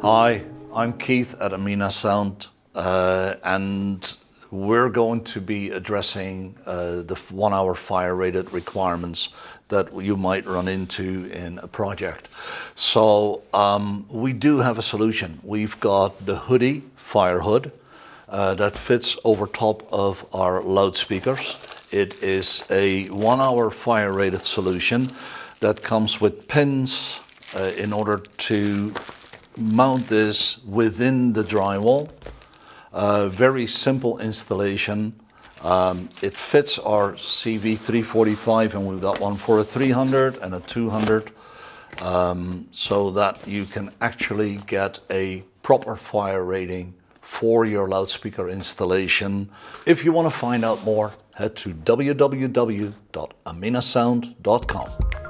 Hi, I'm Keith at Amina Sound, and we're going to be addressing the 1 hour fire rated requirements that you might run into in a project. So we do have a solution. We've got the hoodie fire hood that fits over top of our loudspeakers. It is a 1 hour fire rated solution that comes with pins in order to mount this within the drywall. Very simple installation. It fits our CV345, and we've got one for a 300 and a 200, so that you can actually get a proper fire rating for your loudspeaker installation. If you want to find out more, head to www.aminasound.com.